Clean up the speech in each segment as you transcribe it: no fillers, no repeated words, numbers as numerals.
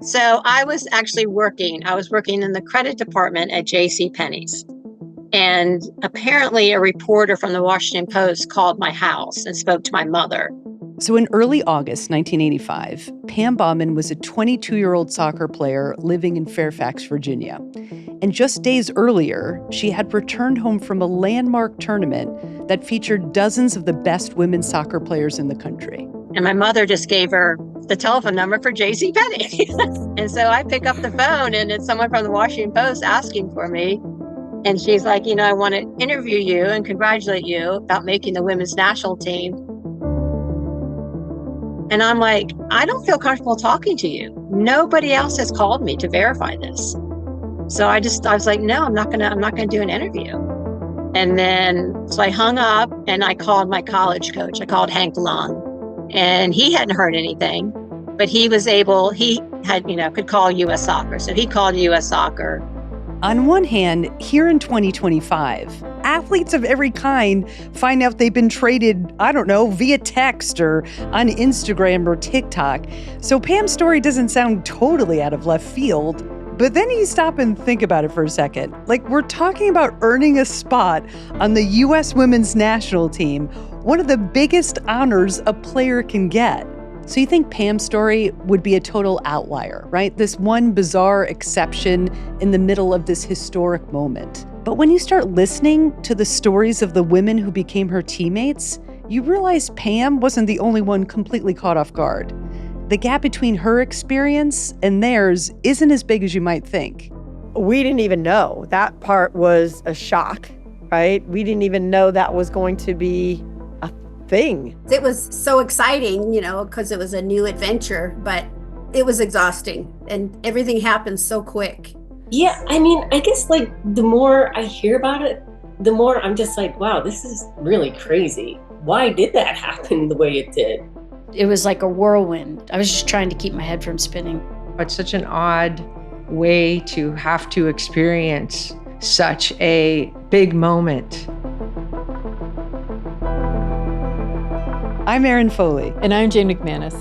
So I was actually working. I was working in the credit department at JCPenney's. And apparently a reporter from the Washington Post called my house and spoke to my mother. So in early August 1985, Pam Bauman was a 22-year-old soccer player living in Fairfax, Virginia. And just days earlier, she had returned home from a landmark tournament that featured dozens of the best women's soccer players in the country. And my mother just gave her the telephone number for JCPenney. And so I pick up the phone, and it's someone from the Washington Post asking for me. And she's like, I want to interview you and congratulate you about making the women's national team. And I'm like, I don't feel comfortable talking to you. Nobody else has called me to verify this. So I was like, no, I'm not gonna do an interview. And then, so I hung up and I called my college coach. I called Hank Lung, and he hadn't heard anything, but he could call US Soccer. So he called US Soccer. On one hand, here in 2025, athletes of every kind find out they've been traded, via text or on Instagram or TikTok. So Pam's story doesn't sound totally out of left field. But then you stop and think about it for a second. Like, we're talking about earning a spot on the U.S. women's national team, one of the biggest honors a player can get. So you think Pam's story would be a total outlier, right? This one bizarre exception in the middle of this historic moment. But when you start listening to the stories of the women who became her teammates, you realize Pam wasn't the only one completely caught off guard. The gap between her experience and theirs isn't as big as you might think. We didn't even know. That part was a shock, right? We didn't even know that was going to be a thing. It was so exciting, because it was a new adventure, but it was exhausting and everything happened so quick. Yeah, I guess the more I hear about it, the more I'm just like, wow, this is really crazy. Why did that happen the way it did? It was like a whirlwind. I was just trying to keep my head from spinning. It's such an odd way to have to experience such a big moment. I'm Erin Foley. And I'm Jane McManus.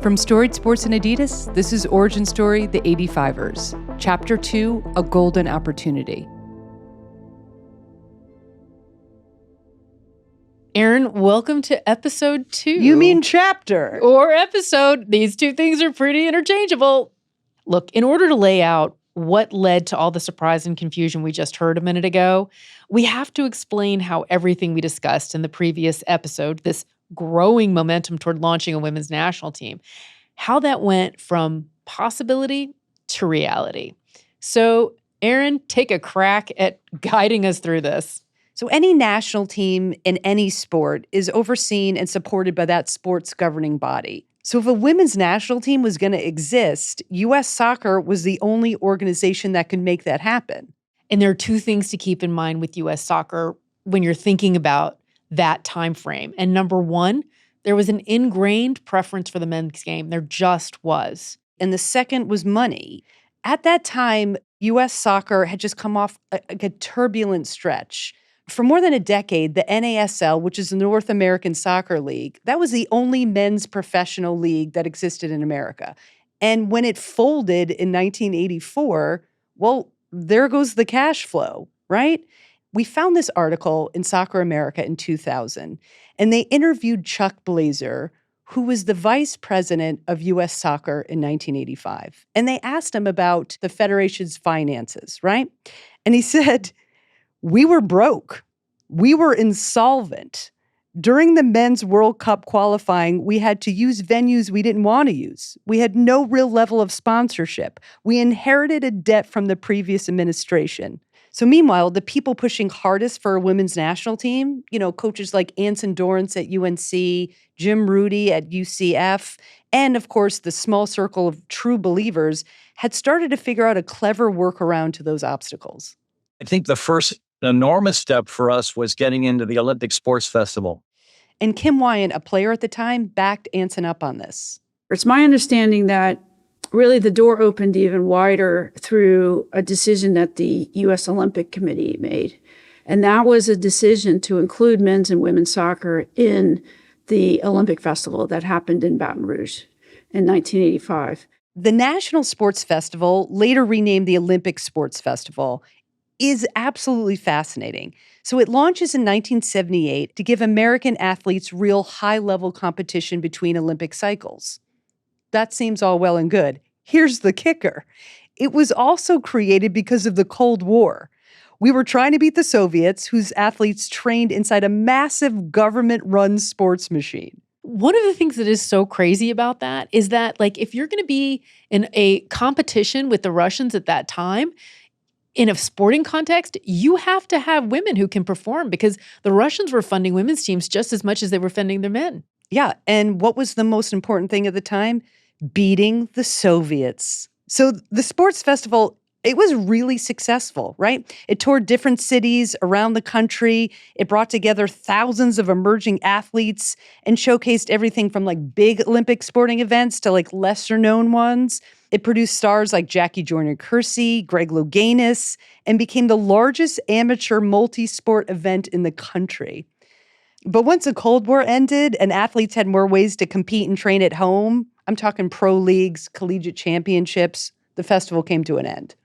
From Storied Sports and Adidas, this is Origin Story, The 85ers. Chapter 2, A Golden Opportunity. Erin, welcome to episode 2. You mean chapter. Or episode. These two things are pretty interchangeable. Look, in order to lay out what led to all the surprise and confusion we just heard a minute ago, we have to explain how everything we discussed in the previous episode, this growing momentum toward launching a women's national team, how that went from possibility to reality. So, Erin, take a crack at guiding us through this. So any national team in any sport is overseen and supported by that sport's governing body. So if a women's national team was going to exist, U.S. Soccer was the only organization that could make that happen. And there are two things to keep in mind with U.S. Soccer when you're thinking about that time frame. And number one, there was an ingrained preference for the men's game. There just was. And the second was money. At that time, U.S. Soccer had just come off a turbulent stretch. For more than a decade, the NASL, which is the North American Soccer League, that was the only men's professional league that existed in America. And when it folded in 1984, well, there goes the cash flow, right? We found this article in Soccer America in 2000, and they interviewed Chuck Blazer, who was the vice president of U.S. Soccer in 1985. And they asked him about the federation's finances, right? And he said, "We were broke. We were insolvent. During the men's World Cup qualifying, we had to use venues we didn't want to use. We had no real level of sponsorship. We inherited a debt from the previous administration." So meanwhile, the people pushing hardest for a women's national team, coaches like Anson Dorrance at UNC, Jim Rudy at UCF, and of course, the small circle of true believers had started to figure out a clever workaround to those obstacles. I think the first enormous step for us was getting into the Olympic Sports Festival. And Kim Wyant, a player at the time, backed Anson up on this. It's my understanding that really the door opened even wider through a decision that the U.S. Olympic Committee made. And that was a decision to include men's and women's soccer in the Olympic Festival that happened in Baton Rouge. in 1985. The National Sports Festival, later renamed the Olympic Sports Festival, is absolutely fascinating. So it launches in 1978 to give American athletes real high-level competition between Olympic cycles. That seems all well and good. Here's the kicker. It was also created because of the Cold War. We were trying to beat the Soviets, whose athletes trained inside a massive government-run sports machine. One of the things that is so crazy about that is that, like, if you're going to be in a competition with the Russians at that time, in a sporting context, you have to have women who can perform because the Russians were funding women's teams just as much as they were funding their men. Yeah, and what was the most important thing at the time? Beating the Soviets. So the sports festival, it was really successful, right? It toured different cities around the country. It brought together thousands of emerging athletes and showcased everything from like big Olympic sporting events to like lesser known ones. It produced stars like Jackie Joyner-Kersee, Greg Louganis, and became the largest amateur multi-sport event in the country. But once the Cold War ended and athletes had more ways to compete and train at home, I'm talking pro leagues, collegiate championships, the festival came to an end.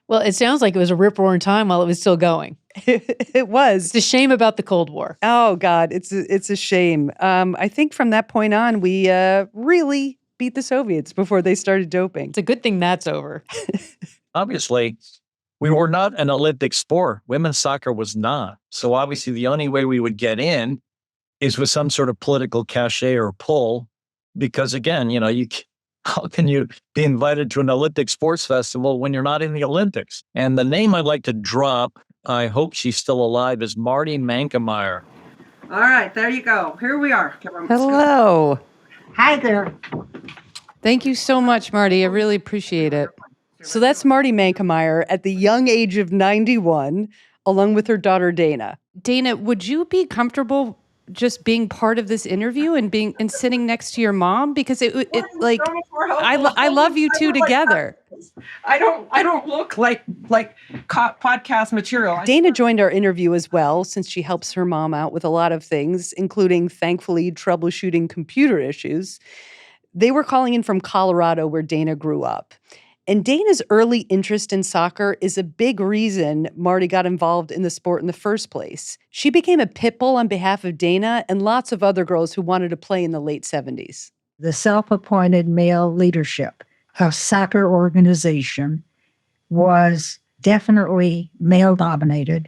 Well, it sounds like it was a rip-roaring time while it was still going. It was. It's a shame about the Cold War. Oh, God, it's a shame. I think from that point on, we really beat the Soviets before they started doping. It's a good thing that's over. Obviously, we were not an Olympic sport. Women's soccer was not. So obviously, the only way we would get in is with some sort of political cachet or pull. Because again, how can you be invited to an Olympic sports festival when you're not in the Olympics? And the name I'd like to drop, I hope she's still alive, is Marty Mankamayer. All right, there you go. Here we are. Hello. Hi there. Thank you so much, Marty. I really appreciate it. So that's Marty Mankamayer at the young age of 91, along with her daughter, Dana. Dana, would you be comfortable just being part of this interview and sitting next to your mom? Because I love you two together. I don't look like podcast material. Dana joined our interview as well, since she helps her mom out with a lot of things, including, thankfully, troubleshooting computer issues. They were calling in from Colorado, where Dana grew up. And Dana's early interest in soccer is a big reason Marty got involved in the sport in the first place. She became a pit bull on behalf of Dana and lots of other girls who wanted to play in the late 70s. The self-appointed male leadership of soccer organization was definitely male-dominated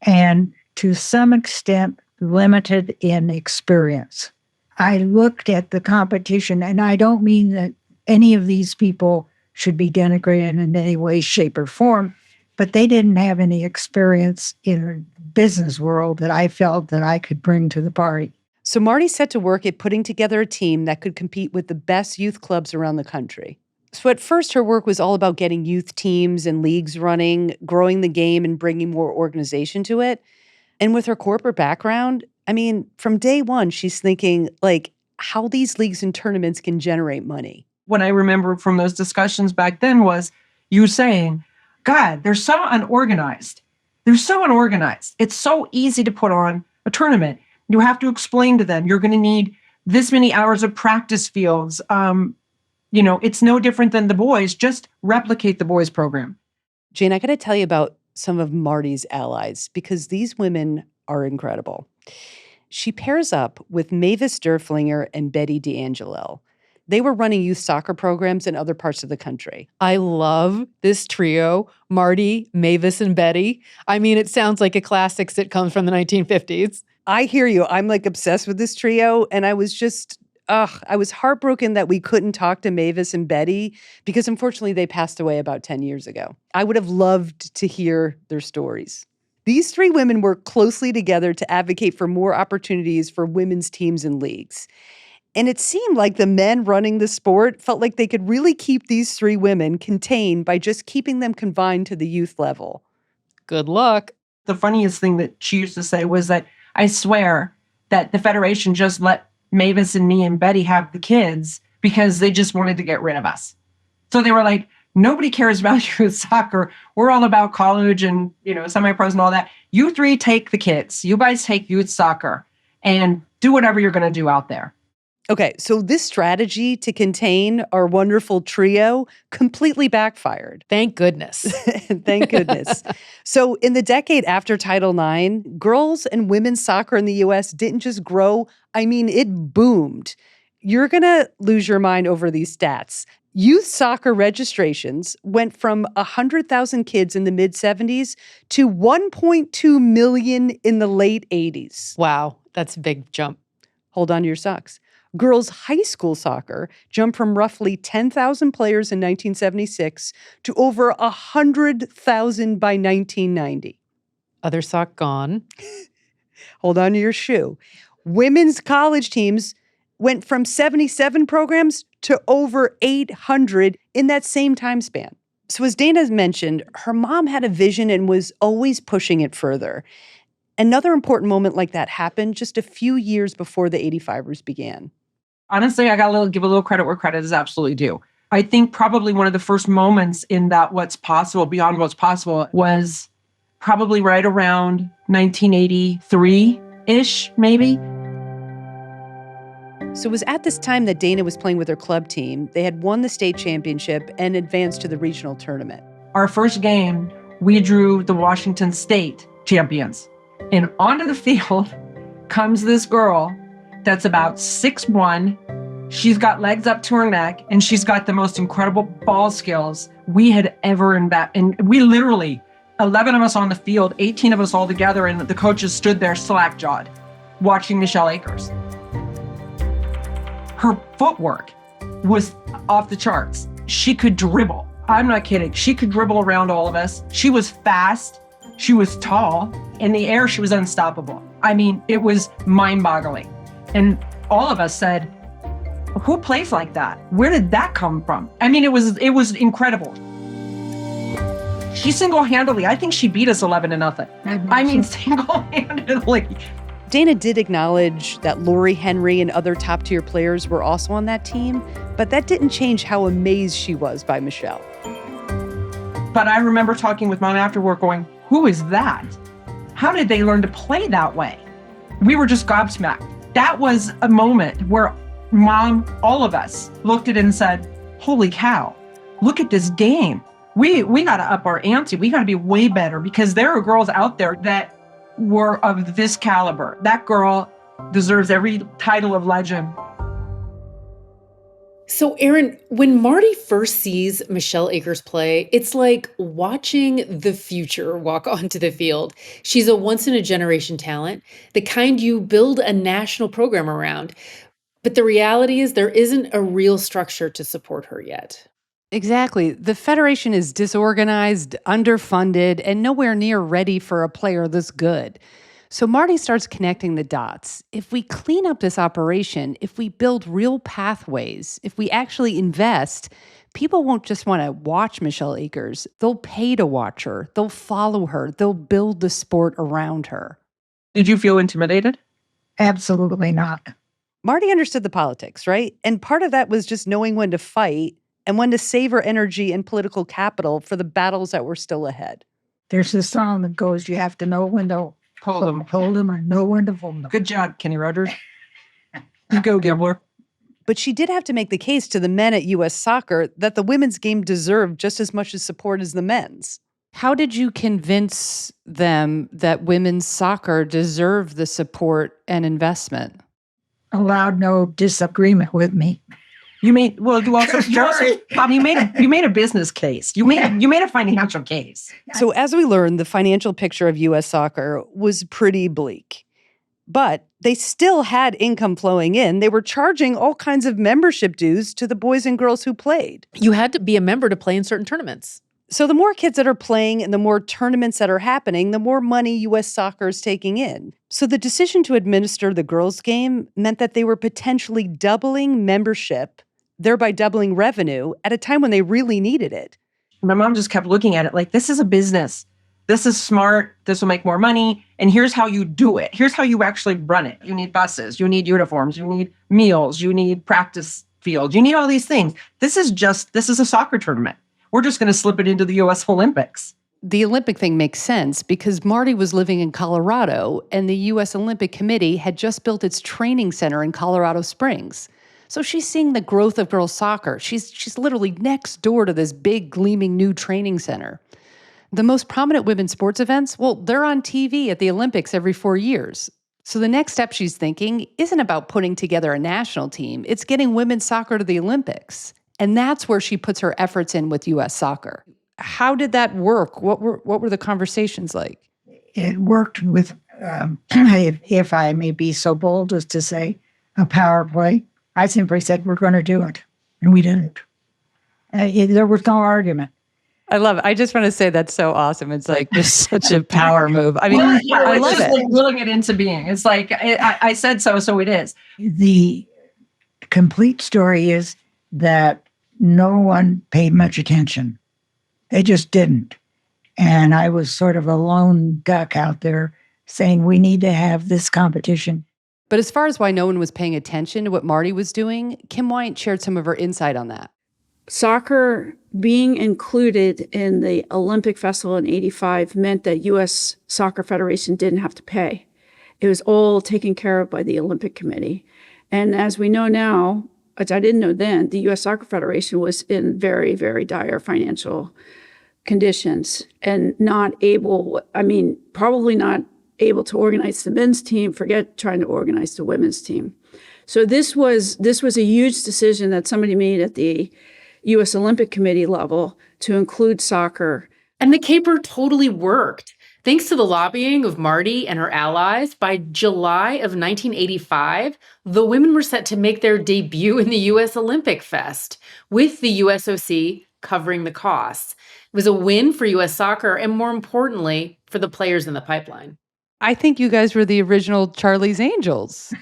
and to some extent limited in experience. I looked at the competition, and I don't mean that any of these people should be denigrated in any way, shape, or form, but they didn't have any experience in the business world that I felt that I could bring to the party. So Marty set to work at putting together a team that could compete with the best youth clubs around the country. So at first, her work was all about getting youth teams and leagues running, growing the game, and bringing more organization to it. And with her corporate background, from day one, she's thinking, how these leagues and tournaments can generate money. What I remember from those discussions back then was you saying, God, they're so unorganized. They're so unorganized. It's so easy to put on a tournament. You have to explain to them, you're going to need this many hours of practice fields. It's no different than the boys. Just replicate the boys program. Jane, I got to tell you about some of Marty's allies, because these women are incredible. She pairs up with Mavis Derflinger and Betty D'Angelo. They were running youth soccer programs in other parts of the country. I love this trio, Marty, Mavis, and Betty. It sounds like a classic sitcom from the 1950s. I hear you. I'm obsessed with this trio. And I was just, I was heartbroken that we couldn't talk to Mavis and Betty because unfortunately they passed away about 10 years ago. I would have loved to hear their stories. These three women worked closely together to advocate for more opportunities for women's teams and leagues. And it seemed like the men running the sport felt like they could really keep these three women contained by just keeping them confined to the youth level. Good luck. The funniest thing that she used to say was that I swear that the Federation just let Mavis and me and Betty have the kids because they just wanted to get rid of us. So they were like, nobody cares about youth soccer. We're all about college and, semi-pros and all that. You three take the kids. You guys take youth soccer and do whatever you're going to do out there. Okay, so this strategy to contain our wonderful trio completely backfired. Thank goodness. Thank goodness. So in the decade after Title IX, girls and women's soccer in the U.S. didn't just grow. I mean, it boomed. You're going to lose your mind over these stats. Youth soccer registrations went from 100,000 kids in the mid-'70s to 1.2 million in the late 80s. Wow, that's a big jump. Hold on to your socks. Girls' high school soccer jumped from roughly 10,000 players in 1976 to over 100,000 by 1990. Other sock gone. Hold on to your shoe. Women's college teams went from 77 programs to over 800 in that same time span. So as Dana mentioned, her mom had a vision and was always pushing it further. Another important moment like that happened just a few years before the 85ers began. Honestly, I got to give a little credit where credit is absolutely due. I think probably one of the first moments in that what's possible, beyond what's possible, was probably right around 1983-ish, maybe. So it was at this time that Dana was playing with her club team. They had won the state championship and advanced to the regional tournament. Our first game, we drew the Washington State champions. And onto the field comes this girl that's about 6'1". She's got legs up to her neck, and she's got the most incredible ball skills we had ever and we literally, 11 of us on the field, 18 of us all together, and the coaches stood there slack-jawed watching Michelle Akers. Her footwork was off the charts. She could dribble. I'm not kidding. She could dribble around all of us. She was fast. She was tall. In the air, she was unstoppable. I mean, it was mind-boggling. And all of us said, who plays like that? Where did that come from? I mean, it was incredible. She single-handedly, I think she beat us 11-0. I mean, single-handedly. Dana did acknowledge that Lori Henry and other top-tier players were also on that team, but that didn't change how amazed she was by Michelle. But I remember talking with Mom afterward going, who is that? How did they learn to play that way? We were just gobsmacked. That was a moment where Mom, all of us, looked at it and said, holy cow, look at this game. We got to up our ante. We got to be way better because there are girls out there that were of this caliber. That girl deserves every title of legend. So, Erin, when Marty first sees Michelle Akers play, it's like watching the future walk onto the field. She's a once-in-a-generation talent, the kind you build a national program around. But the reality is there isn't a real structure to support her yet. Exactly. The Federation is disorganized, underfunded, and nowhere near ready for a player this good. So Marty starts connecting the dots. If we clean up this operation, if we build real pathways, if we actually invest, people won't just want to watch Michelle Akers. They'll pay to watch her. They'll follow her. They'll build the sport around her. Did you feel intimidated? Absolutely not. Marty understood the politics, right? And part of that was just knowing when to fight and when to save her energy and political capital for the battles that were still ahead. There's this song that goes, you have to know when to hold them or know when to fold them. Good job, Kenny Rogers. You go, Gambler. But she did have to make the case to the men at U.S. Soccer that the women's game deserved just as much support as the men's. How did you convince them that women's soccer deserved the support and investment? Allowed no disagreement with me. You made Bob, you made a business case. You made a financial case. So as we learned, the financial picture of U.S. soccer was pretty bleak. But they still had income flowing in. They were charging all kinds of membership dues to the boys and girls who played. You had to be a member to play in certain tournaments. So the more kids that are playing and the more tournaments that are happening, the more money U.S. soccer is taking in. So the decision to administer the girls' game meant that they were potentially doubling membership, thereby doubling revenue at a time when they really needed it. My mom just kept looking at it like, this is a business. This is smart. This will make more money. And here's how you do it. Here's how you actually run it. You need buses. You need uniforms. You need meals. You need practice fields. You need all these things. This is a soccer tournament. We're just going to slip it into the U.S. Olympics. The Olympic thing makes sense because Marty was living in Colorado and the U.S. Olympic Committee had just built its training center in Colorado Springs. So she's seeing the growth of girls soccer. She's literally next door to this big, gleaming new training center. The most prominent women's sports events, well, they're on TV at the Olympics every 4 years. So the next step she's thinking isn't about putting together a national team. It's getting women's soccer to the Olympics. And that's where she puts her efforts in with U.S. Soccer. How did that work? What were the conversations like? It worked with, if I may be so bold as to say, a power play. I simply said, we're going to do it. And we didn't. There was no argument. I love it. I just want to say that's so awesome. It's like just such a power move. I mean, I love it. Like willing it into being. It's like, I said so it is. The complete story is that no one paid much attention. They just didn't. And I was sort of a lone duck out there saying, we need to have this competition. But as far as why no one was paying attention to what Marty was doing, Kim White shared some of her insight on that. Soccer being included in the Olympic Festival in '85 meant that U.S. Soccer Federation didn't have to pay. It was all taken care of by the Olympic Committee. And as we know now, which I didn't know then, the U.S. Soccer Federation was in very, very dire financial conditions and probably not able to organize the men's team, forget trying to organize the women's team. So this was a huge decision that somebody made at the U.S. Olympic Committee level to include soccer. And the caper totally worked. Thanks to the lobbying of Marty and her allies, by July of 1985, the women were set to make their debut in the U.S. Olympic Fest, with the USOC covering the costs. It was a win for U.S. soccer and, more importantly, for the players in the pipeline. I think you guys were the original Charlie's Angels.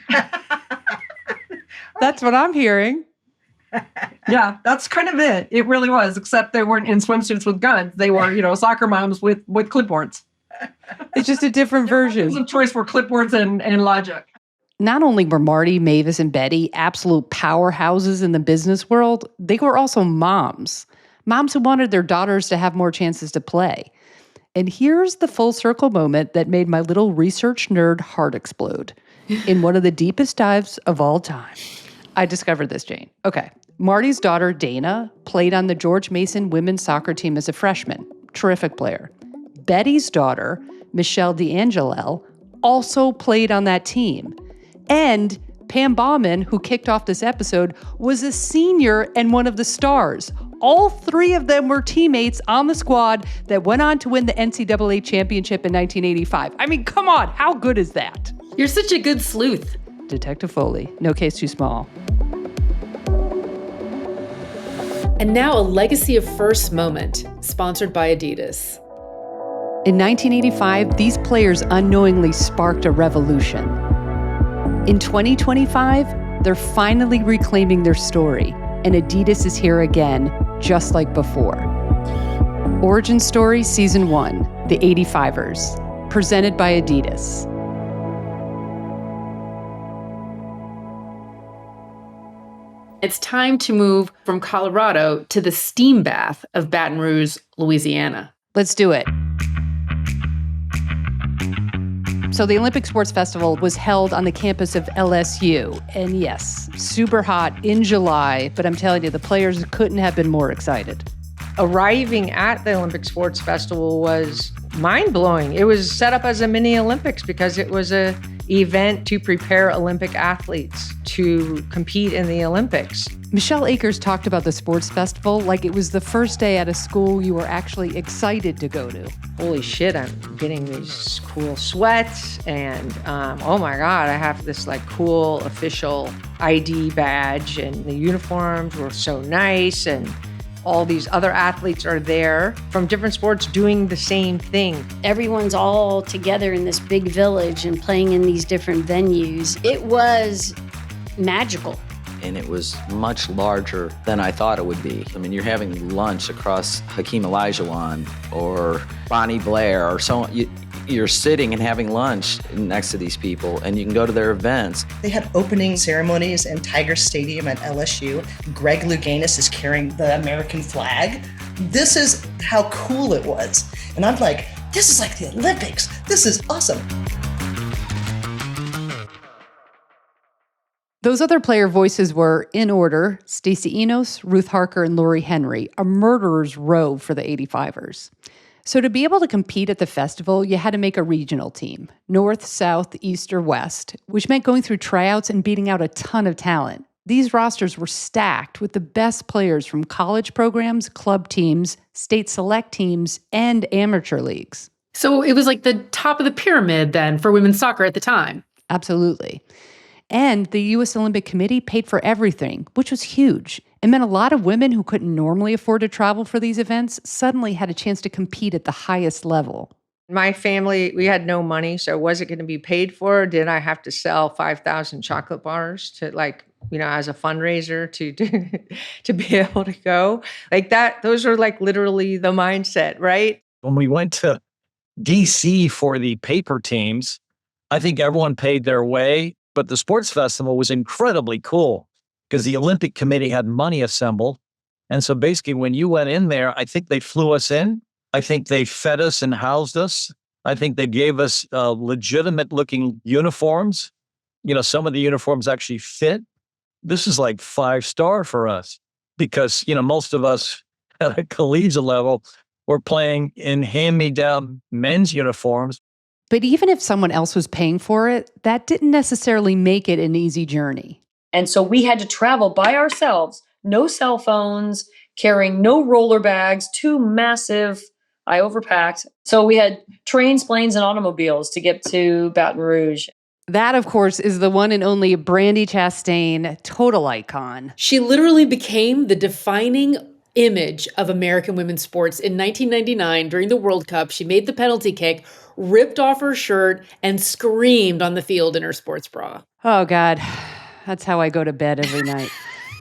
That's what I'm hearing. Yeah, that's kind of it. It really was, except they weren't in swimsuits with guns. They were, soccer moms with clipboards. It's just a different version. It was a choice for clipboards and logic. Not only were Marty, Mavis, and Betty absolute powerhouses in the business world, they were also moms. Moms who wanted their daughters to have more chances to play. And here's the full circle moment that made my little research nerd heart explode. In one of the deepest dives of all time, I discovered this, Jane. Okay. Marty's daughter, Dana, played on the George Mason women's soccer team as a freshman. Terrific player. Betty's daughter, Michelle D'Angelo, also played on that team. And Pam Bauman, who kicked off this episode, was a senior and one of the stars. All three of them were teammates on the squad that went on to win the NCAA championship in 1985. I mean, come on, how good is that? You're such a good sleuth. Detective Foley, no case too small. And now a legacy of first moment, sponsored by Adidas. In 1985, these players unknowingly sparked a revolution. In 2025, they're finally reclaiming their story, and Adidas is here again, just like before. Origin Story Season 1, The 85ers, presented by Adidas. It's time to move from Colorado to the steam bath of Baton Rouge, Louisiana. Let's do it. So the Olympic Sports Festival was held on the campus of LSU. And yes, super hot in July, but I'm telling you, the players couldn't have been more excited. Arriving at the Olympic Sports Festival was mind-blowing. It was set up as a mini Olympics because it was an event to prepare Olympic athletes to compete in the Olympics. Michelle Akers talked about the sports festival like it was the first day at a school you were actually excited to go to. Holy shit, I'm getting these cool sweats and oh my God, I have this like cool official ID badge and the uniforms were so nice and all these other athletes are there from different sports doing the same thing. Everyone's all together in this big village and playing in these different venues. It was magical. And it was much larger than I thought it would be. I mean, you're having lunch across Hakeem Olajuwon or Bonnie Blair or so on. You're sitting and having lunch next to these people, and you can go to their events. They had opening ceremonies in Tiger Stadium at LSU. Greg Louganis is carrying the American flag. This is how cool it was. And I'm like, this is like the Olympics. This is awesome. Those other player voices were, in order, Stacey Enos, Ruth Harker, and Lori Henry, a murderer's row for the 85ers. So to be able to compete at the festival, you had to make a regional team, north, south, east, or west, which meant going through tryouts and beating out a ton of talent. These rosters were stacked with the best players from college programs, club teams, state select teams, and amateur leagues. So it was like the top of the pyramid then for women's soccer at the time. Absolutely. And the U.S. Olympic Committee paid for everything, which was huge. It meant a lot of women who couldn't normally afford to travel for these events suddenly had a chance to compete at the highest level. My family, we had no money, so was it going to be paid for? Did I have to sell 5,000 chocolate bars to as a fundraiser to be able to go? Like that, those are like literally the mindset, right? When we went to DC for the paper teams, I think everyone paid their way, but the sports festival was incredibly cool because the Olympic Committee had money assembled. And so basically when you went in there, I think they flew us in. I think they fed us and housed us. I think they gave us legitimate looking uniforms. Some of the uniforms actually fit. This is like 5-star for us because, most of us at a collegiate level were playing in hand-me-down men's uniforms. But even if someone else was paying for it, that didn't necessarily make it an easy journey. And so we had to travel by ourselves, no cell phones, carrying no roller bags, too massive. I overpacked. So we had trains, planes, and automobiles to get to Baton Rouge. That, of course, is the one and only Brandi Chastain, total icon. She literally became the defining image of American women's sports. In 1999, during the World Cup, she made the penalty kick, ripped off her shirt, and screamed on the field in her sports bra. Oh, God. That's how I go to bed every night.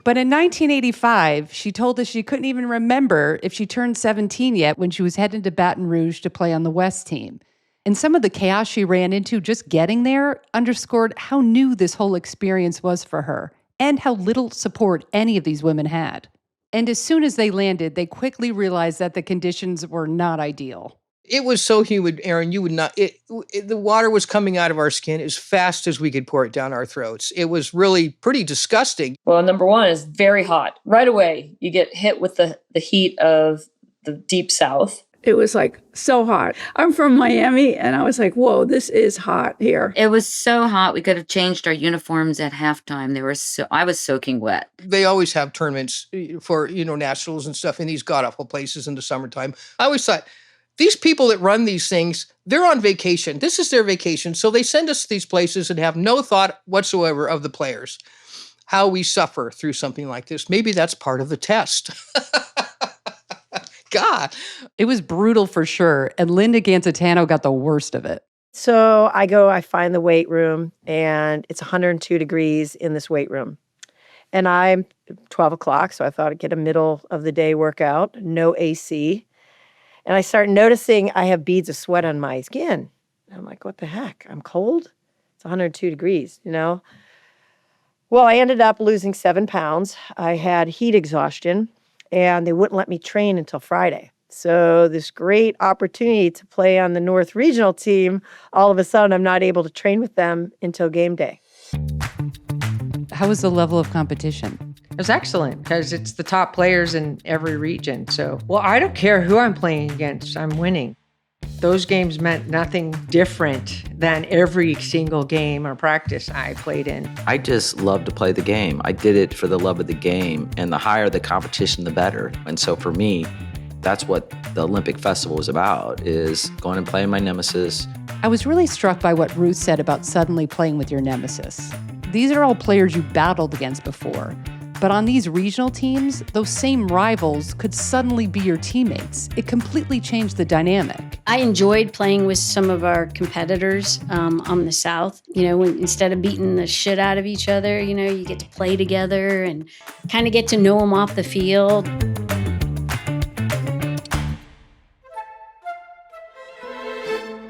But in 1985, she told us she couldn't even remember if she turned 17 yet when she was heading to Baton Rouge to play on the West team. And some of the chaos she ran into just getting there underscored how new this whole experience was for her and how little support any of these women had. And as soon as they landed, they quickly realized that the conditions were not ideal. It was so humid, Aaron, you would not, the water was coming out of our skin as fast as we could pour it down our throats. It was really pretty disgusting. Well, number one is very hot. Right away, you get hit with the heat of the deep south. It was like so hot. I'm from Miami and I was like, whoa, this is hot here. It was so hot. We could have changed our uniforms at halftime. I was soaking wet. They always have tournaments for, nationals and stuff in these god-awful places in the summertime. I always thought, these people that run these things, they're on vacation. This is their vacation. So they send us to these places and have no thought whatsoever of the players, how we suffer through something like this. Maybe that's part of the test. God. It was brutal for sure. And Linda Ganzatano got the worst of it. So I find the weight room, and it's 102 degrees in this weight room. And I'm 12 o'clock, so I thought I'd get a middle of the day workout, no AC. And I start noticing I have beads of sweat on my skin. And I'm like, what the heck? I'm cold? It's 102 degrees, Well, I ended up losing 7 pounds. I had heat exhaustion, and they wouldn't let me train until Friday. So this great opportunity to play on the North Regional team, all of a sudden I'm not able to train with them until game day. How was the level of competition? It was excellent because it's the top players in every region. So, I don't care who I'm playing against, I'm winning. Those games meant nothing different than every single game or practice I played in. I just love to play the game. I did it for the love of the game, and the higher the competition, the better. And so for me, that's what the Olympic Festival was about, is going and playing my nemesis. I was really struck by what Ruth said about suddenly playing with your nemesis. These are all players you battled against before. But on these regional teams, those same rivals could suddenly be your teammates. It completely changed the dynamic. I enjoyed playing with some of our competitors on the South. When instead of beating the shit out of each other, you get to play together and kind of get to know them off the field.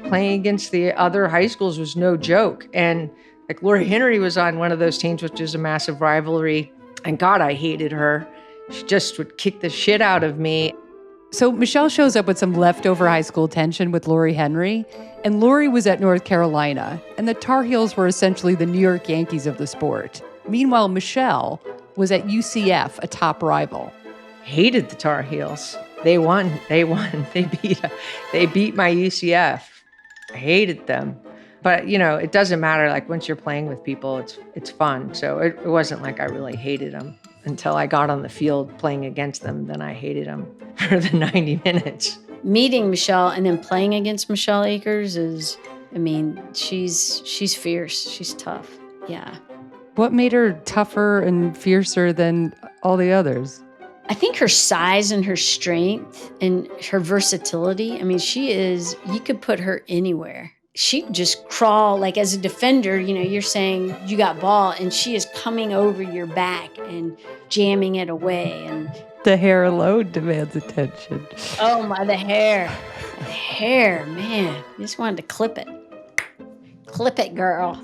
Playing against the other high schools was no joke. And like Lori Henry was on one of those teams, which is a massive rivalry. And God, I hated her. She just would kick the shit out of me. So Michelle shows up with some leftover high school tension with Lori Henry. And Lori was at North Carolina. And the Tar Heels were essentially the New York Yankees of the sport. Meanwhile, Michelle was at UCF, a top rival. Hated the Tar Heels. They won. They beat my UCF. I hated them. But, it doesn't matter. Like, once you're playing with people, it's fun. So it wasn't like I really hated them until I got on the field playing against them. Then I hated them for the 90 minutes. Meeting Michelle and then playing against Michelle Akers is, she's fierce. She's tough. Yeah. What made her tougher and fiercer than all the others? I think her size and her strength and her versatility. You could put her anywhere. She'd just crawl, like as a defender, you're saying you got ball and she is coming over your back and jamming it away. And the hair alone demands attention. Oh my, the hair. The hair, man. I just wanted to clip it. Clip it, girl.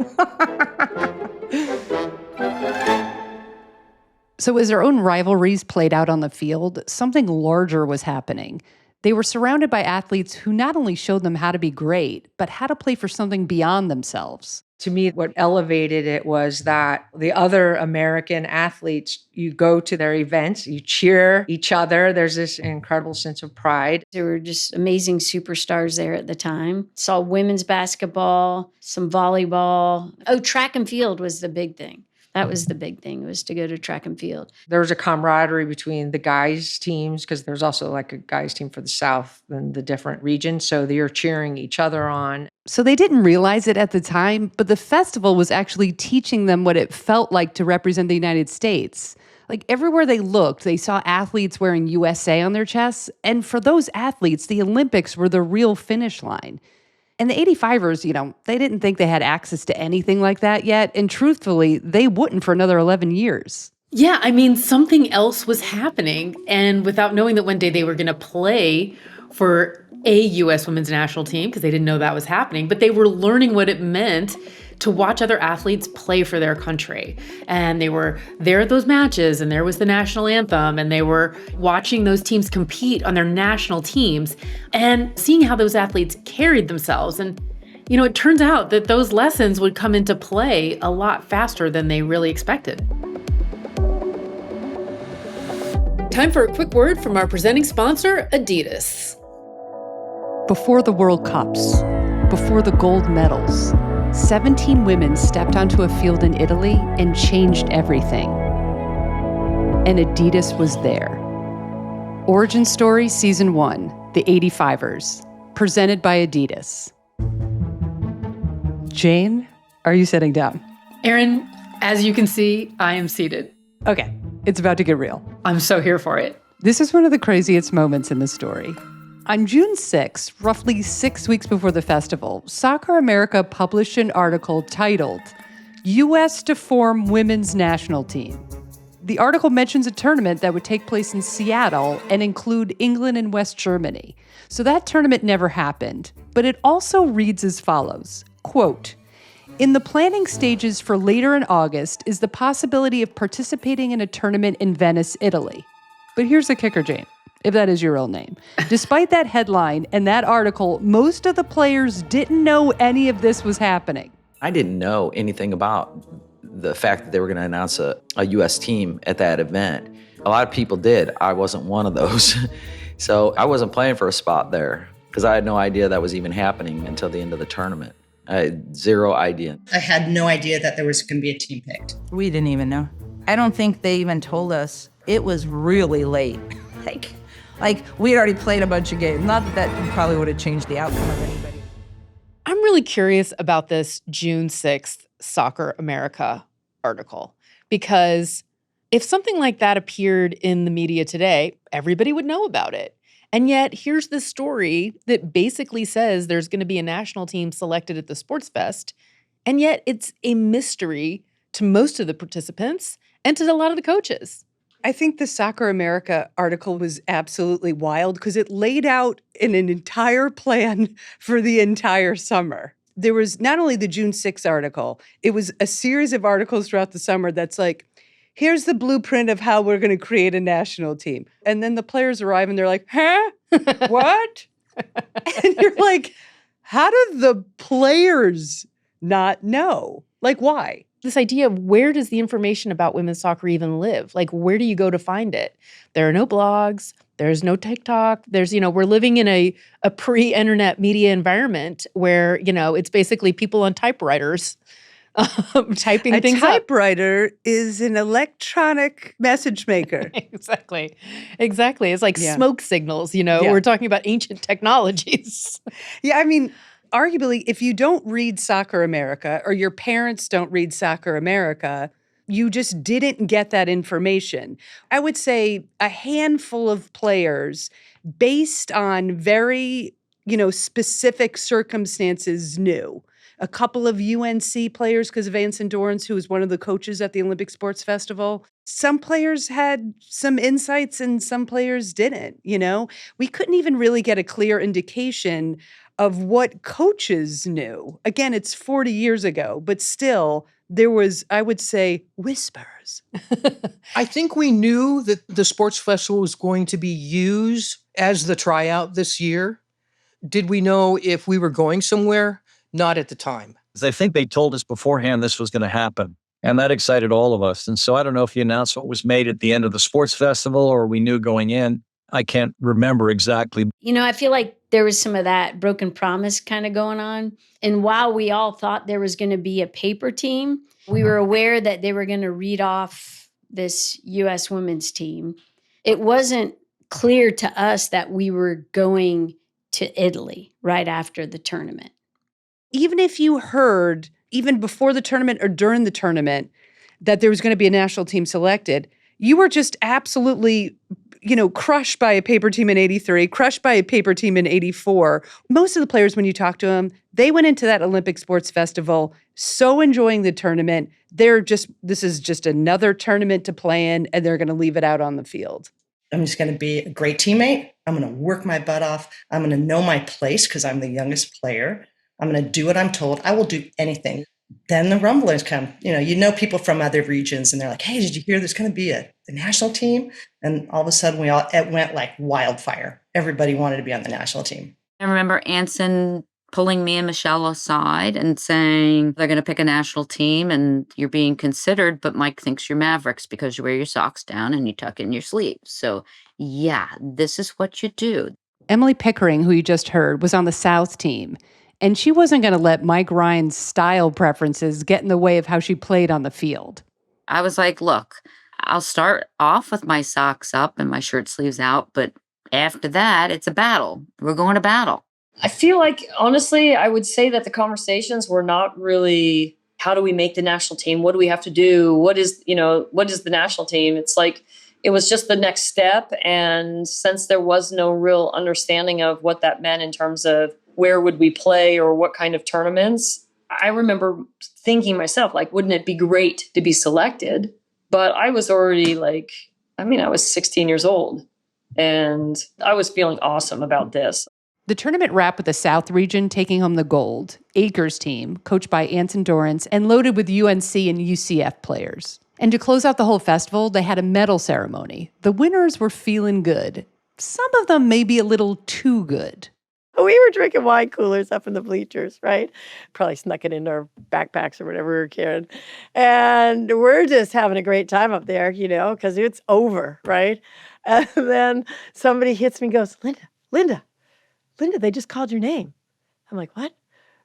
So as their own rivalries played out on the field, something larger was happening. They were surrounded by athletes who not only showed them how to be great, but how to play for something beyond themselves. To me, what elevated it was that the other American athletes, you go to their events, you cheer each other. There's this incredible sense of pride. There were just amazing superstars there at the time. Saw women's basketball, some volleyball. Oh, track and field was the big thing. That was the big thing, was to go to track and field. There was a camaraderie between the guys' teams, because there's also like a guys' team for the South and the different regions. So they're cheering each other on. So they didn't realize it at the time, but the festival was actually teaching them what it felt like to represent the United States. Like everywhere they looked, they saw athletes wearing USA on their chests. And for those athletes, the Olympics were the real finish line. And the 85ers, they didn't think they had access to anything like that yet. And truthfully, they wouldn't for another 11 years. Yeah, something else was happening. And without knowing that one day they were going to play for a U.S. women's national team, because they didn't know that was happening, but they were learning what it meant to watch other athletes play for their country. And they were there at those matches, and there was the national anthem, and they were watching those teams compete on their national teams and seeing how those athletes carried themselves. And, it turns out that those lessons would come into play a lot faster than they really expected. Time for a quick word from our presenting sponsor, Adidas. Before the World Cups, before the gold medals, 17 women stepped onto a field in Italy and changed everything. And Adidas was there. Origin Story Season 1, The 85ers, presented by Adidas. Jane, are you sitting down? Erin, as you can see, I am seated. Okay, it's about to get real. I'm so here for it. This is one of the craziest moments in the story. On June 6, roughly 6 weeks before the festival, Soccer America published an article titled, U.S. to Form Women's National Team. The article mentions a tournament that would take place in Seattle and include England and West Germany. So that tournament never happened, but it also reads as follows, quote, in the planning stages for later in August is the possibility of participating in a tournament in Venice, Italy. But here's the kicker, Jane, if that is your real name. Despite that headline and that article, most of the players didn't know any of this was happening. I didn't know anything about the fact that they were going to announce a U.S. team at that event. A lot of people did. I wasn't one of those. So I wasn't playing for a spot there because I had no idea that was even happening until the end of the tournament. I had zero idea. I had no idea that there was going to be a team picked. We didn't even know. I don't think they even told us. It was really late. Like we had already played a bunch of games. Not that probably would have changed the outcome of anybody. I'm really curious about this June 6th Soccer America article, because if something like that appeared in the media today, everybody would know about it. And yet here's this story that basically says there's going to be a national team selected at the Sports Fest. And yet it's a mystery to most of the participants and to a lot of the coaches. I think the Soccer America article was absolutely wild because it laid out an entire plan for the entire summer. There was not only the June 6th article, it was a series of articles throughout the summer that's like, here's the blueprint of how we're going to create a national team. And then the players arrive and they're like, huh? What? And you're like, how do the players not know? Like, why? this idea of where does the information about women's soccer even live? Like, where do you go to find it? There are no blogs. There's no TikTok. There's, we're living in a pre-internet media environment where, it's basically people on typewriters typing things up. A typewriter is an electronic message maker. Exactly. It's like smoke signals, We're talking about ancient technologies. Yeah, I mean, arguably, if you don't read Soccer America or your parents don't read Soccer America, you just didn't get that information. I would say a handful of players based on very, specific circumstances knew. A couple of UNC players because of Anson Dorrance, who was one of the coaches at the Olympic Sports Festival. Some players had some insights and some players didn't, We couldn't even really get a clear indication of what coaches knew. Again, it's 40 years ago, but still there was, I would say, whispers. I think we knew that the sports festival was going to be used as the tryout this year. Did we know if we were going somewhere? Not at the time. I think they told us beforehand this was going to happen, and that excited all of us. And so I don't know if the announcement was made at the end of the sports festival or we knew going in. I can't remember exactly. I feel like there was some of that broken promise kind of going on. And while we all thought there was going to be a paper team, we were aware that they were going to read off this U.S. women's team. It wasn't clear to us that we were going to Italy right after the tournament. Even if you heard, even before the tournament or during the tournament, that there was going to be a national team selected, you were just absolutely crushed by a paper team in 83, crushed by a paper team in 84. Most of the players, when you talk to them, they went into that Olympic Sports Festival so enjoying the tournament. This is just another tournament to play in, and they're going to leave it out on the field. I'm just going to be a great teammate. I'm going to work my butt off. I'm going to know my place because I'm the youngest player. I'm going to do what I'm told. I will do anything. Then the rumblings come. People from other regions, and they're like, hey, did you hear there's going to be a national team? And all of a sudden, it went like wildfire. Everybody wanted to be on the national team. I remember Anson pulling me and Michelle aside and saying, they're going to pick a national team and you're being considered, but Mike thinks you're Mavericks because you wear your socks down and you tuck in your sleeves. So yeah, this is what you do. Emily Pickering, who you just heard, was on the South team. And she wasn't going to let Mike Ryan's style preferences get in the way of how she played on the field. I was like, look, I'll start off with my socks up and my shirt sleeves out, but after that, it's a battle. We're going to battle. I feel like, honestly, I would say that the conversations were not really, how do we make the national team? What do we have to do? What is the national team? It's like, it was just the next step. And since there was no real understanding of what that meant in terms of where would we play or what kind of tournaments, I remember thinking myself, like, wouldn't it be great to be selected? But I was already I was 16 years old and I was feeling awesome about this. The tournament wrapped with the South region taking home the gold. Akers' team, coached by Anson Dorrance and loaded with UNC and UCF players. And to close out the whole festival, they had a medal ceremony. The winners were feeling good. Some of them maybe a little too good. We were drinking wine coolers up in the bleachers, right? Probably snuck it into our backpacks or whatever we were carrying. And we're just having a great time up there, because it's over, right? And then somebody hits me and goes, Linda, they just called your name. I'm like, what?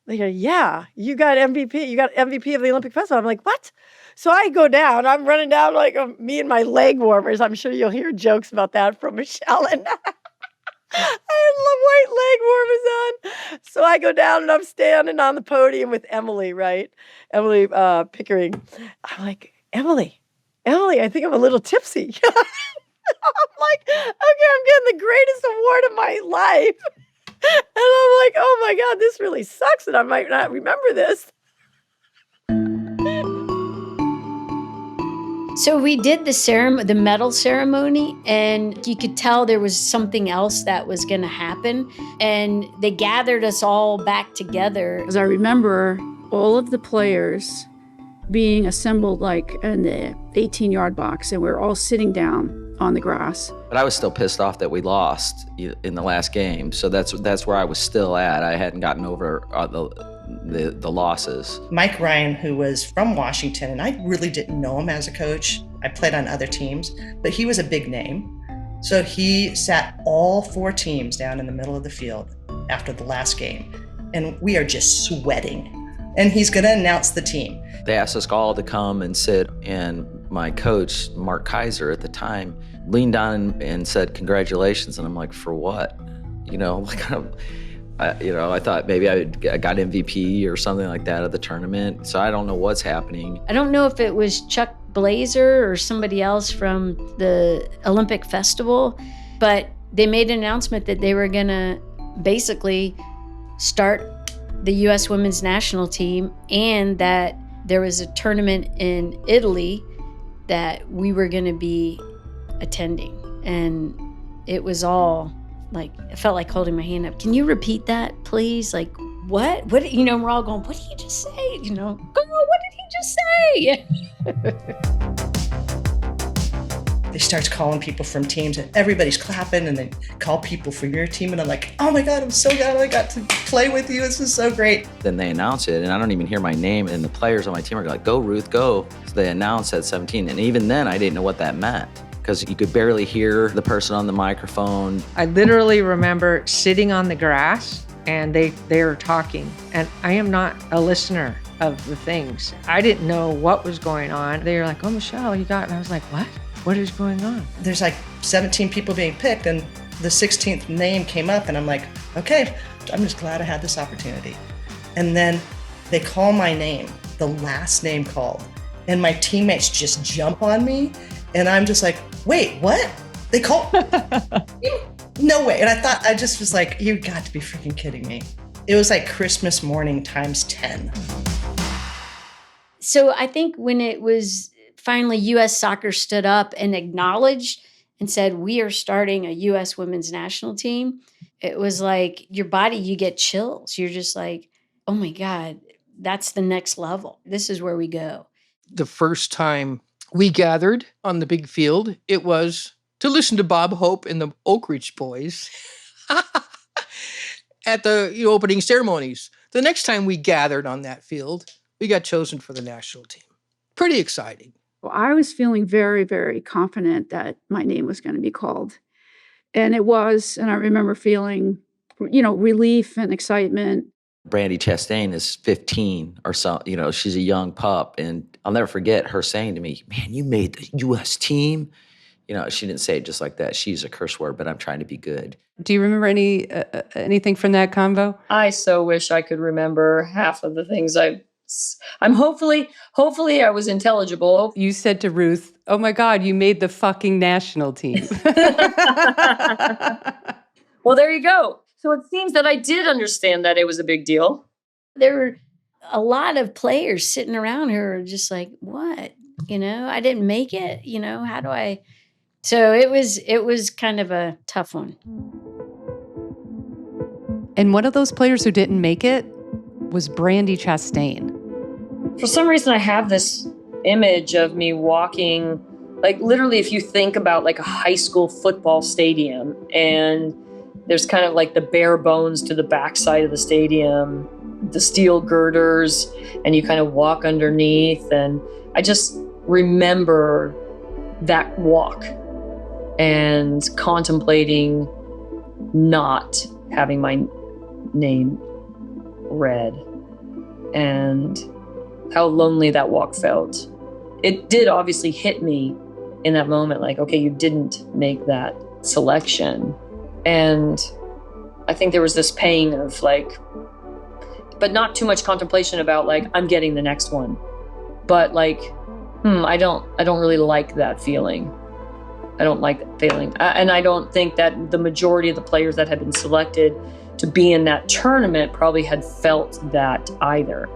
They go, yeah, you got MVP. You got MVP of the Olympic Festival. I'm like, what? So I go down. I'm running down like me and my leg warmers. I'm sure you'll hear jokes about that from Michelle. And I had white leg warmers on. So I go down and I'm standing on the podium with Emily, right? Emily Pickering. I'm like, Emily, I think I'm a little tipsy. I'm like, okay, I'm getting the greatest award of my life. And I'm like, oh my God, this really sucks and I might not remember this. So we did the medal ceremony, and you could tell there was something else that was going to happen. And they gathered us all back together. As I remember, all of the players being assembled in the 18-yard box, and we were all sitting down on the grass. But I was still pissed off that we lost in the last game. So that's where I was still at. I hadn't gotten over the losses. Mike Ryan, who was from Washington, and I really didn't know him as a coach. I played on other teams, but he was a big name. So he sat all 4 teams down in the middle of the field after the last game, and we are just sweating. And he's going to announce the team. They asked us all to come and sit, and my coach, Mark Kaiser at the time, leaned down and said, "Congratulations." And I'm like, "For what?" I thought maybe I got MVP or something like that at the tournament. So I don't know what's happening. I don't know if it was Chuck Blazer or somebody else from the Olympic Festival, but they made an announcement that they were going to basically start the U.S. women's national team, and that there was a tournament in Italy that we were going to be attending. And it was all like, it felt like holding my hand up. Can you repeat that, please? Like, what? What? We're all going, what did he just say? Girl, what did he just say? They start calling people from teams, and everybody's clapping, and they call people for your team, and I'm like, oh my God, I'm so glad I got to play with you. This is so great. Then they announce it, and I don't even hear my name, and the players on my team are like, "Go, Ruth, go." So they announce at 17, and even then I didn't know what that meant, because you could barely hear the person on the microphone. I literally remember sitting on the grass and they were talking, and I am not a listener of the things. I didn't know what was going on. They were like, "Oh, Michelle, you got," and I was like, "What? What is going on?" There's like 17 people being picked, and the 16th name came up, and I'm like, okay, I'm just glad I had this opportunity. And then they call my name, the last name called, and my teammates just jump on me, and I'm just like, wait, what? They call? No way. And I just was like, you got to be freaking kidding me. It was like Christmas morning times 10. So I think when it was finally U.S. Soccer stood up and acknowledged and said, we are starting a U.S. women's national team, it was like your body, you get chills. You're just like, oh my God, that's the next level. This is where we go. The first time we gathered on the big field, it was to listen to Bob Hope and the Oak Ridge Boys at the opening ceremonies. The next time we gathered on that field, we got chosen for the national team. Pretty exciting. Well, I was feeling very, very confident that my name was going to be called. And it was, and I remember feeling, relief and excitement. Brandy Chastain is 15 or so, she's a young pup. And I'll never forget her saying to me, "Man, you made the U.S. team." She didn't say it just like that. She used a curse word, but I'm trying to be good. Do you remember anything from that convo? I so wish I could remember half of the things I'm hopefully I was intelligible. You said to Ruth, "Oh my God, you made the fucking national team." Well, there you go. So it seems that I did understand that it was a big deal. There were a lot of players sitting around who were just like, what? I didn't make it. How do I? So it was kind of a tough one. And one of those players who didn't make it was Brandy Chastain. For some reason, I have this image of me walking, like literally if you think about like a high school football stadium, and there's kind of like the bare bones to the backside of the stadium, the steel girders, and you kind of walk underneath. And I just remember that walk and contemplating not having my name read, and how lonely that walk felt. It did obviously hit me in that moment, like, okay, you didn't make that selection. And I think there was this pain of like, but not too much contemplation about like, I'm getting the next one. But like, I don't really like that feeling. I don't like that feeling. And I don't think that the majority of the players that had been selected to be in that tournament probably had felt that either.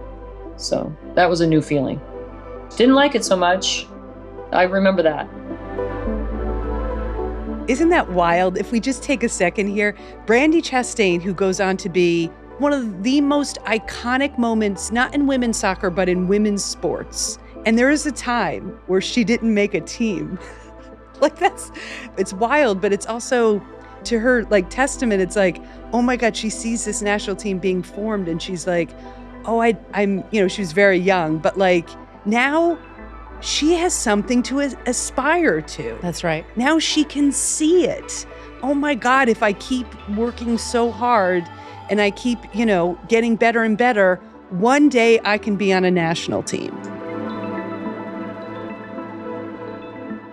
So that was a new feeling. Didn't like it so much. I remember that. Isn't that wild? If we just take a second here, Brandy Chastain, who goes on to be one of the most iconic moments, not in women's soccer, but in women's sports. And there is a time where she didn't make a team. It's wild, but it's also, to her, like, testament. It's like, oh my God, she sees this national team being formed and she's like, I'm, she was very young, but like now she has something to aspire to. That's right. Now she can see it. Oh my God, if I keep working so hard and I keep, getting better and better, one day I can be on a national team.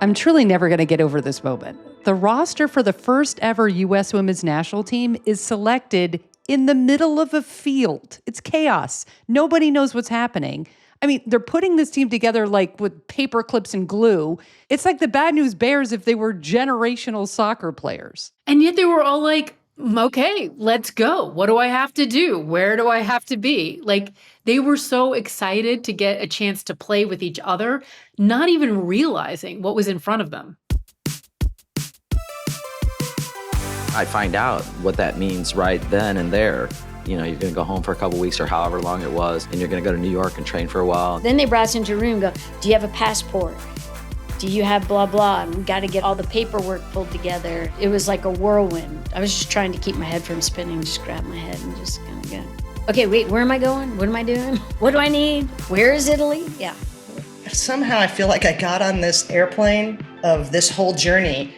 I'm truly never going to get over this moment. The roster for the first ever U.S. women's national team is selected in the middle of a field. It's chaos. Nobody knows what's happening. I mean, they're putting this team together like with paper clips and glue. It's like the Bad News Bears if they were generational soccer players. And yet they were all like, okay, let's go. What do I have to do? Where do I have to be? Like, they were so excited to get a chance to play with each other, not even realizing what was in front of them. I find out what that means right then and there. You're going to go home for a couple weeks or however long it was, and you're going to go to New York and train for a while. Then they brought us into a room and go, do you have a passport? Do you have blah, blah? And we got to get all the paperwork pulled together. It was like a whirlwind. I was just trying to keep my head from spinning, just grab my head and just kind of go, okay, wait, where am I going? What am I doing? What do I need? Where is Italy? Yeah. Somehow I feel like I got on this airplane of this whole journey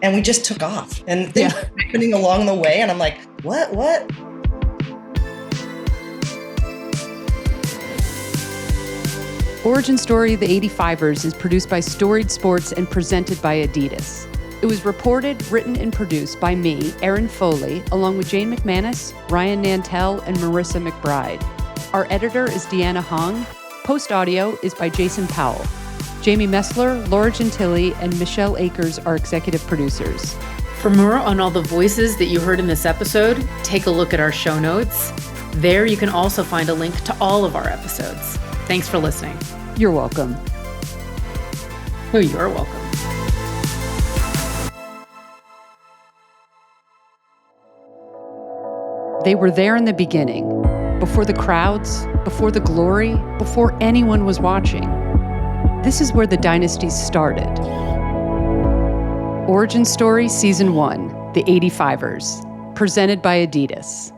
and we just took off. And things were happening along the way. And I'm like, what? Origin Story, The 85ers is produced by Storied Sports and presented by Adidas. It was reported, written, and produced by me, Erin Foley, along with Jane McManus, Ryan Nantel, and Marissa McBride. Our editor is Deanna Hong. Post-audio is by Jason Powell. Jamie Messler, Laura Gentili, and Michelle Akers are executive producers. For more on all the voices that you heard in this episode, take a look at our show notes. There you can also find a link to all of our episodes. Thanks for listening. You're welcome. Oh, you're welcome. They were there in the beginning, before the crowds, before the glory, before anyone was watching. This is where the dynasty started. Origin Story Season 1, The 85ers, presented by Adidas.